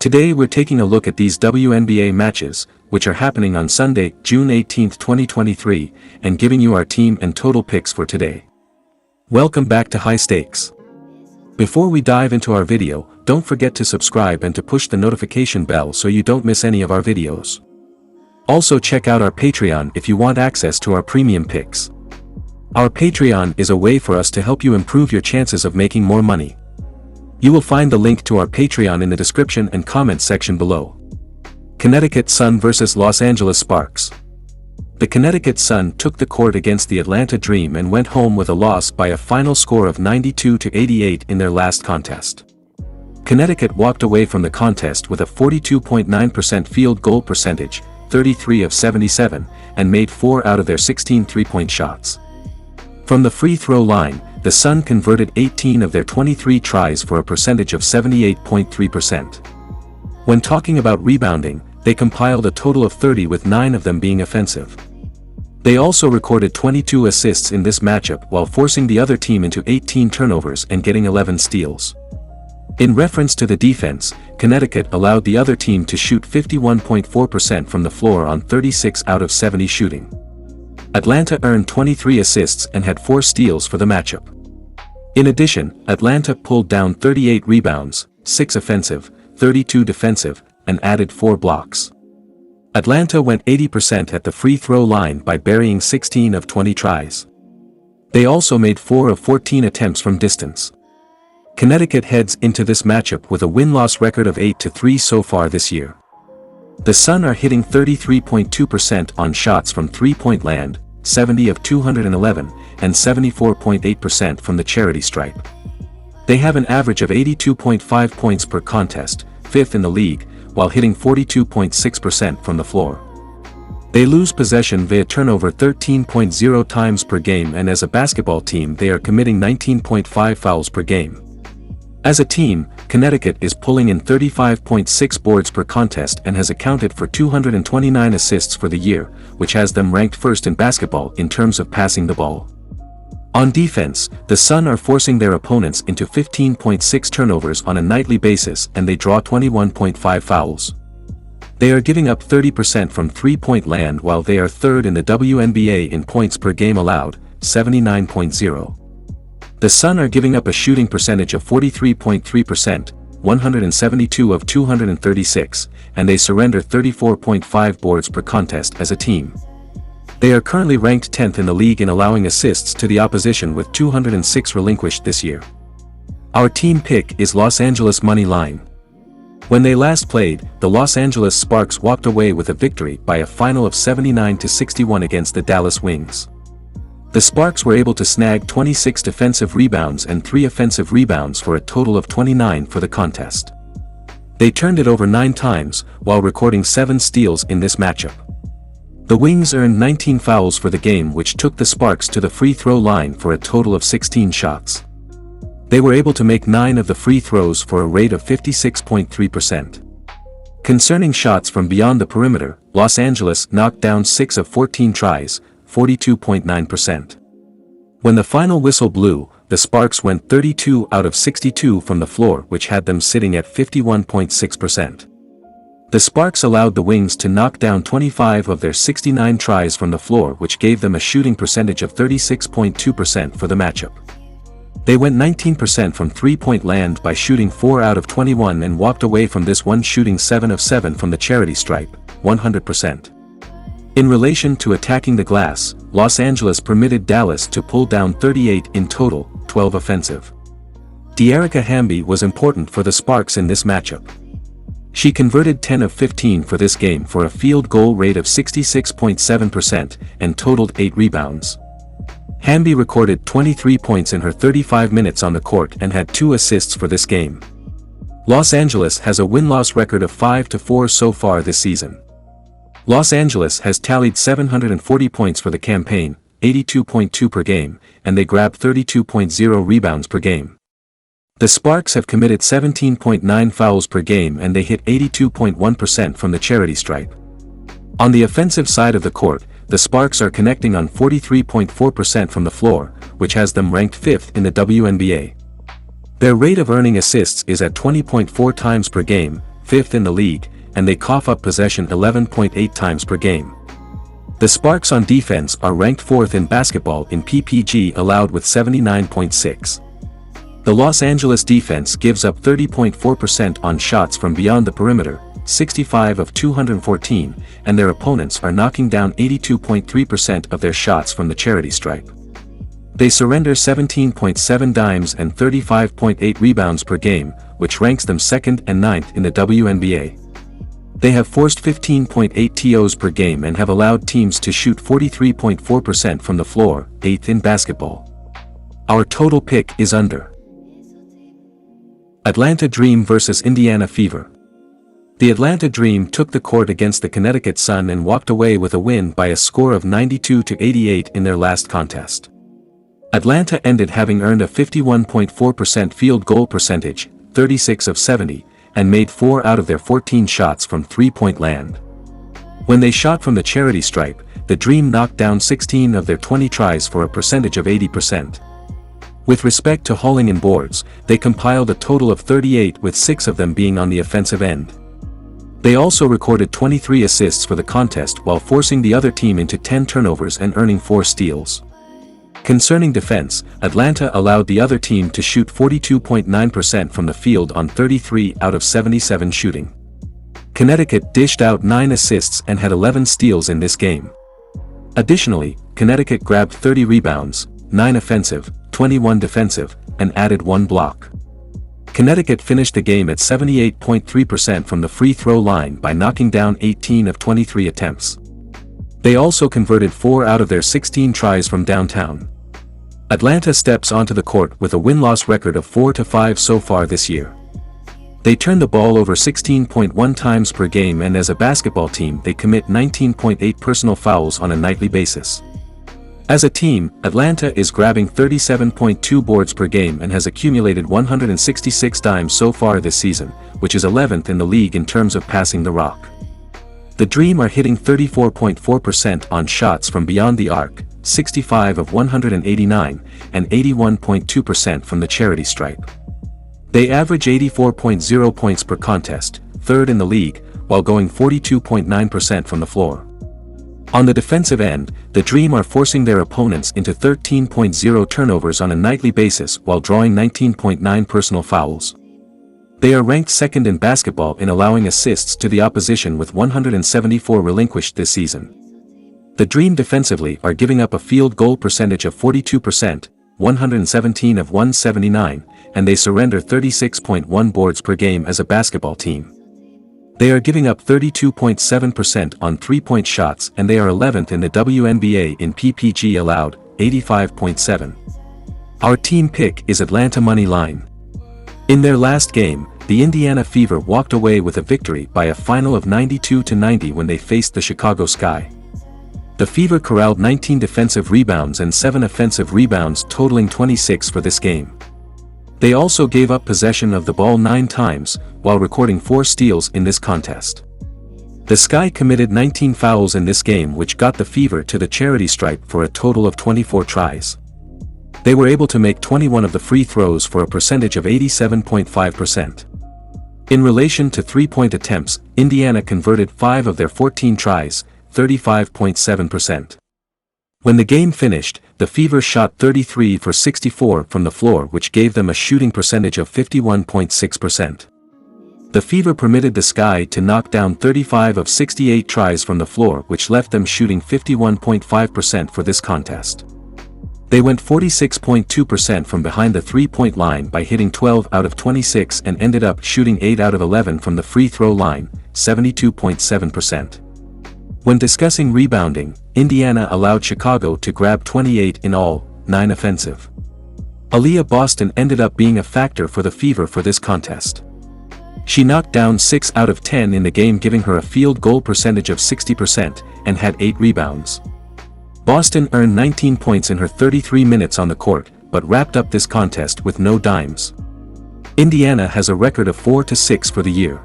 Today we're taking a look at these WNBA matches, which are happening on Sunday, June 18, 2023, and giving you our team and total picks for today. Welcome back to High Stakes. Before we dive into our video, don't forget to subscribe and to push the notification bell so you don't miss any of our videos. Also check out our Patreon if you want access to our premium picks. Our Patreon is a way for us to help you improve your chances of making more money. You will find the link to our Patreon in the description and comments section below. Connecticut Sun vs Los Angeles Sparks. The Connecticut Sun took the court against the Atlanta Dream and went home with a loss by a final score of 92-88 in their last contest. Connecticut walked away from the contest with a 42.9% field goal percentage, 33 of 77, and made 4 out of their 16 three-point shots. From the free throw line, the Sun converted 18 of their 23 tries for a percentage of 78.3%. When talking about rebounding, they compiled a total of 30 with 9 of them being offensive. They also recorded 22 assists in this matchup while forcing the other team into 18 turnovers and getting 11 steals. In reference to the defense, Connecticut allowed the other team to shoot 51.4% from the floor on 36 out of 70 shooting. Atlanta earned 23 assists and had 4 steals for the matchup. In addition, Atlanta pulled down 38 rebounds, 6 offensive, 32 defensive, and added 4 blocks. Atlanta went 80% at the free throw line by burying 16 of 20 tries. They also made 4 of 14 attempts from distance. Connecticut heads into this matchup with a win-loss record of 8-3 so far this year. The Sun are hitting 33.2% on shots from three-point land, 70 of 211, and 74.8% from the charity stripe. They have an average of 82.5 points per contest, 5th in the league, while hitting 42.6% from the floor. They lose possession via turnover 13.0 times per game, and as a basketball team they are committing 19.5 fouls per game. As a team, Connecticut is pulling in 35.6 boards per contest and has accounted for 229 assists for the year, which has them ranked first in basketball in terms of passing the ball. On defense, the Sun are forcing their opponents into 15.6 turnovers on a nightly basis and they draw 21.5 fouls. They are giving up 30% from three-point land while they are third in the WNBA in points per game allowed, 79.0. The Sun are giving up a shooting percentage of 43.3%, 172 of 236, and they surrender 34.5 boards per contest as a team. They are currently ranked 10th in the league in allowing assists to the opposition with 206 relinquished this year. Our team pick is Los Angeles money line. When they last played, the Los Angeles Sparks walked away with a victory by a final of 79-61 against the Dallas Wings. The Sparks were able to snag 26 defensive rebounds and 3 offensive rebounds for a total of 29 for the contest. They turned it over 9 times, while recording 7 steals in this matchup. The Wings earned 19 fouls for the game, which took the Sparks to the free throw line for a total of 16 shots. They were able to make 9 of the free throws for a rate of 56.3%. Concerning shots from beyond the perimeter, Los Angeles knocked down 6 of 14 tries, 42.9%. When the final whistle blew, the Sparks went 32 out of 62 from the floor, which had them sitting at 51.6%. The Sparks allowed the Wings to knock down 25 of their 69 tries from the floor, which gave them a shooting percentage of 36.2% for the matchup. They went 19% from three-point land by shooting 4 out of 21 and walked away from this one shooting 7 of 7 from the charity stripe, 100%. In relation to attacking the glass, Los Angeles permitted Dallas to pull down 38 in total, 12 offensive. De'Arica Hamby was important for the Sparks in this matchup. She converted 10 of 15 for this game for a field goal rate of 66.7% and totaled 8 rebounds. Hamby recorded 23 points in her 35 minutes on the court and had 2 assists for this game. Los Angeles has a win-loss record of 5-4 so far this season. Los Angeles has tallied 740 points for the campaign, 82.2 per game, and they grabbed 32.0 rebounds per game. The Sparks have committed 17.9 fouls per game and they hit 82.1% from the charity stripe. On the offensive side of the court, the Sparks are connecting on 43.4% from the floor, which has them ranked 5th in the WNBA. Their rate of earning assists is at 20.4 times per game, 5th in the league, and they cough up possession 11.8 times per game. The Sparks on defense are ranked 4th in basketball in PPG allowed with 79.6. The Los Angeles defense gives up 30.4% on shots from beyond the perimeter, 65 of 214, and their opponents are knocking down 82.3% of their shots from the charity stripe. They surrender 17.7 dimes and 35.8 rebounds per game, which ranks them 2nd and 9th in the WNBA. They have forced 15.8 TOs per game and have allowed teams to shoot 43.4% from the floor, 8th in basketball. Our total pick is under. Atlanta Dream vs Indiana Fever. The Atlanta Dream took the court against the Connecticut Sun and walked away with a win by a score of 92-88 in their last contest. Atlanta ended having earned a 51.4% field goal percentage, 36 of 70, and made 4 out of their 14 shots from three-point land. When they shot from the charity stripe, the Dream knocked down 16 of their 20 tries for a percentage of 80%. With respect to hauling in boards, they compiled a total of 38 with 6 of them being on the offensive end. They also recorded 23 assists for the contest while forcing the other team into 10 turnovers and earning 4 steals. Concerning defense, Atlanta allowed the other team to shoot 42.9% from the field on 33 out of 77 shooting. Connecticut dished out 9 assists and had 11 steals in this game. Additionally, Connecticut grabbed 30 rebounds, 9 offensive, 21 defensive, and added 1 block. Connecticut finished the game at 78.3% from the free throw line by knocking down 18 of 23 attempts. They also converted 4 out of their 16 tries from downtown. Atlanta steps onto the court with a win-loss record of 4-5 so far this year. They turn the ball over 16.1 times per game, and as a basketball team they commit 19.8 personal fouls on a nightly basis. As a team, Atlanta is grabbing 37.2 boards per game and has accumulated 166 dimes so far this season, which is 11th in the league in terms of passing the rock. The Dream are hitting 34.4% on shots from beyond the arc, 65 of 189, and 81.2% from the charity stripe. They average 84.0 points per contest, 3rd in the league, while going 42.9% from the floor. On the defensive end, the Dream are forcing their opponents into 13.0 turnovers on a nightly basis while drawing 19.9 personal fouls. They are ranked 2nd in basketball in allowing assists to the opposition with 174 relinquished this season. The Dream defensively are giving up a field goal percentage of 42%, 117 of 179, and they surrender 36.1 boards per game as a basketball team. They are giving up 32.7% on three-point shots, and they are 11th in the WNBA in PPG allowed, 85.7. Our team pick is Atlanta money line. In their last game, the Indiana Fever walked away with a victory by a final of 92-90 when they faced the Chicago Sky. The Fever corralled 19 defensive rebounds and 7 offensive rebounds, totaling 26 for this game. They also gave up possession of the ball 9 times, while recording 4 steals in this contest. The Sky committed 19 fouls in this game, which got the Fever to the charity stripe for a total of 24 tries. They were able to make 21 of the free throws for a percentage of 87.5%. In relation to three-point attempts, Indiana converted 5 of their 14 tries, 35.7%. When the game finished, the Fever shot 33 for 64 from the floor, which gave them a shooting percentage of 51.6%. The Fever permitted the Sky to knock down 35 of 68 tries from the floor, which left them shooting 51.5% for this contest. They went 46.2% from behind the three-point line by hitting 12 out of 26 and ended up shooting 8 out of 11 from the free throw line, 72.7%. When discussing rebounding, Indiana allowed Chicago to grab 28 in all, 9 offensive. Aaliyah Boston ended up being a factor for the Fever for this contest. She knocked down 6 out of 10 in the game, giving her a field goal percentage of 60% and had 8 rebounds. Boston earned 19 points in her 33 minutes on the court, but wrapped up this contest with no dimes. Indiana has a record of 4-6 for the year.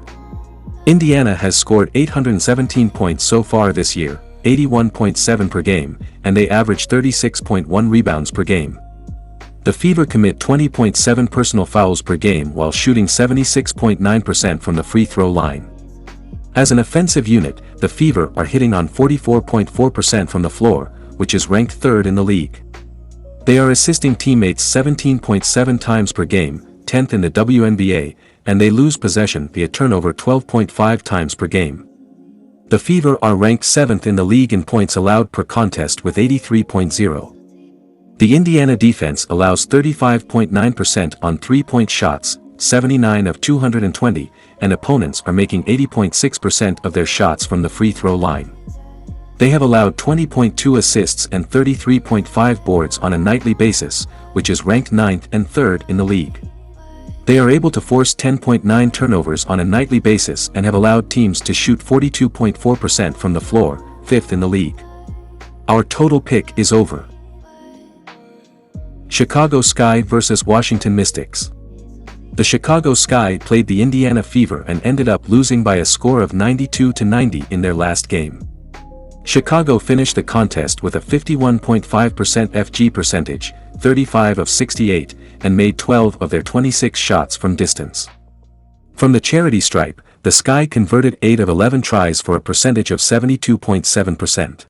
Indiana has scored 817 points so far this year, 81.7 per game, and they average 36.1 rebounds per game. The Fever commit 20.7 personal fouls per game while shooting 76.9% from the free throw line. As an offensive unit, the Fever are hitting on 44.4% from the floor, which is ranked third in the league. They are assisting teammates 17.7 times per game, 10th in the WNBA, and they lose possession via turnover 12.5 times per game. The Fever are ranked 7th in the league in points allowed per contest with 83.0. The Indiana defense allows 35.9% on three-point shots, 79 of 220, and opponents are making 80.6% of their shots from the free throw line. They have allowed 20.2 assists and 33.5 boards on a nightly basis, which is ranked 9th and 3rd in the league. They are able to force 10.9 turnovers on a nightly basis and have allowed teams to shoot 42.4% from the floor, 5th in the league. Our total pick is over. Chicago Sky vs Washington Mystics. The Chicago Sky played the Indiana Fever and ended up losing by a score of 92-90 in their last game. Chicago finished the contest with a 51.5% FG percentage, 35 of 68, and made 12 of their 26 shots from distance. From the charity stripe, the Sky converted 8 of 11 tries for a percentage of 72.7%.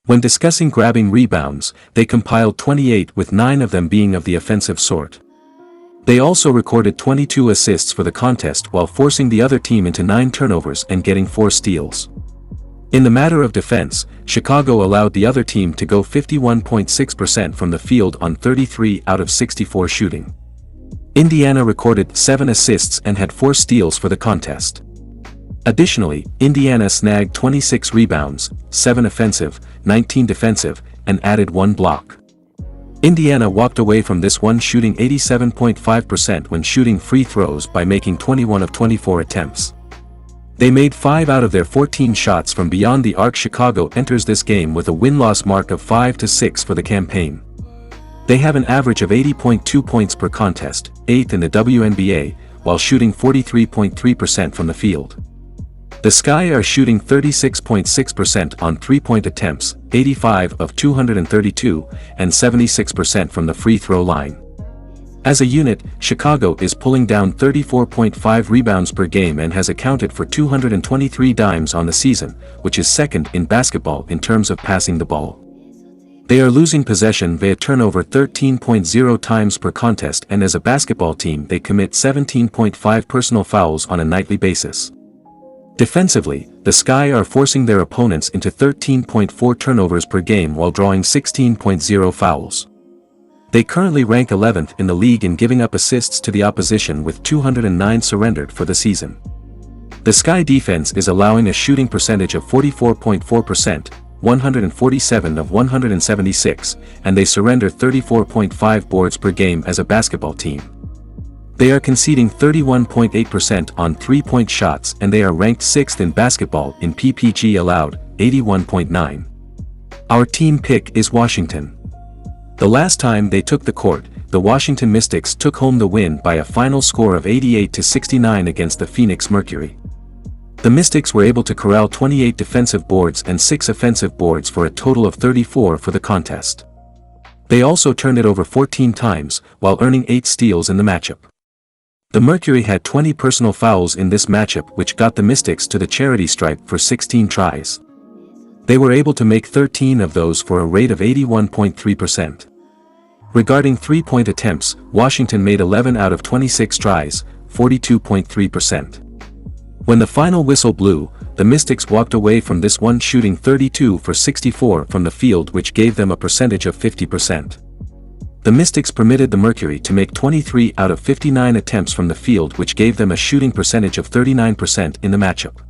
When discussing grabbing rebounds, they compiled 28 with 9 of them being of the offensive sort. They also recorded 22 assists for the contest while forcing the other team into 9 turnovers and getting 4 steals. In the matter of defense, Chicago allowed the other team to go 51.6% from the field on 33 out of 64 shooting. Indiana recorded 7 assists and had 4 steals for the contest. Additionally, Indiana snagged 26 rebounds, 7 offensive, 19 defensive, and added 1 block. Indiana walked away from this one shooting 87.5% when shooting free throws by making 21 of 24 attempts. They made 5 out of their 14 shots from beyond the arc. Chicago enters this game with a win-loss mark of 5-6 for the campaign. They have an average of 80.2 points per contest, 8th in the WNBA, while shooting 43.3% from the field. The Sky are shooting 36.6% on three-point attempts, 85 of 232, and 76% from the free throw line. As a unit, Chicago is pulling down 34.5 rebounds per game and has accounted for 223 dimes on the season, which is second in basketball in terms of passing the ball. They are losing possession via turnover 13.0 times per contest, and as a basketball team they commit 17.5 personal fouls on a nightly basis. Defensively, the Sky are forcing their opponents into 13.4 turnovers per game while drawing 16.0 fouls. They currently rank 11th in the league in giving up assists to the opposition with 209 surrendered for the season. The Sky defense is allowing a shooting percentage of 44.4%, 147 of 176, and they surrender 34.5 boards per game as a basketball team. They are conceding 31.8% on three-point shots and they are ranked 6th in basketball in PPG allowed, 81.9. Our team pick is Washington. The last time they took the court, the Washington Mystics took home the win by a final score of 88-69 against the Phoenix Mercury. The Mystics were able to corral 28 defensive boards and 6 offensive boards for a total of 34 for the contest. They also turned it over 14 times, while earning 8 steals in the matchup. The Mercury had 20 personal fouls in this matchup, which got the Mystics to the charity stripe for 16 tries. They were able to make 13 of those for a rate of 81.3%. Regarding three-point attempts, Washington made 11 out of 26 tries, 42.3%. When the final whistle blew, the Mystics walked away from this one shooting 32 for 64 from the field, which gave them a percentage of 50%. The Mystics permitted the Mercury to make 23 out of 59 attempts from the field, which gave them a shooting percentage of 39% in the matchup.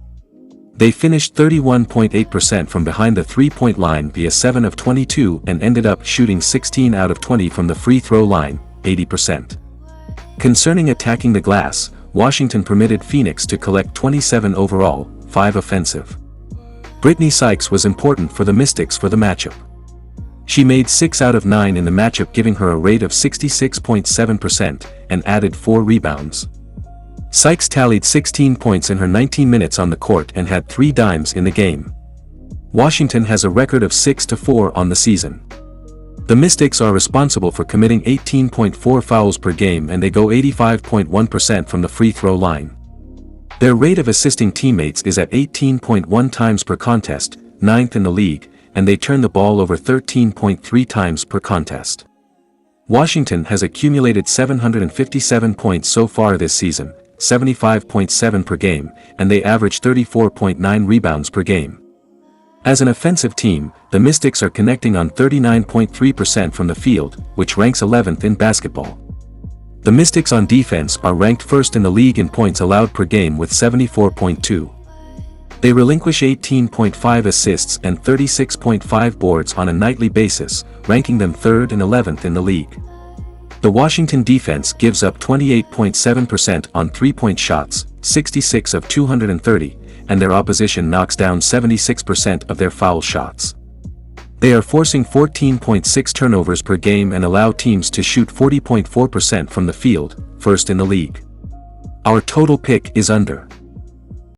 They finished 31.8% from behind the three-point line via 7 of 22 and ended up shooting 16 out of 20 from the free throw line, 80%. Concerning attacking the glass, Washington permitted Phoenix to collect 27 overall, 5 offensive. Brittany Sykes was important for the Mystics for the matchup. She made 6 out of 9 in the matchup, giving her a rate of 66.7% and added 4 rebounds. Sykes tallied 16 points in her 19 minutes on the court and had 3 dimes in the game. Washington has a record of 6-4 on the season. The Mystics are responsible for committing 18.4 fouls per game and they go 85.1% from the free throw line. Their rate of assisting teammates is at 18.1 times per contest, 9th in the league, and they turn the ball over 13.3 times per contest. Washington has accumulated 757 points so far this season, 75.7 per game, and they average 34.9 rebounds per game. As an offensive team, the Mystics are connecting on 39.3% from the field, which ranks 11th in basketball. The Mystics on defense are ranked first in the league in points allowed per game with 74.2. They relinquish 18.5 assists and 36.5 boards on a nightly basis, ranking them 3rd and 11th in the league. The Washington defense gives up 28.7% on three-point shots, 66 of 230, and their opposition knocks down 76% of their foul shots. They are forcing 14.6 turnovers per game and allow teams to shoot 40.4% from the field, first in the league. Our total pick is under.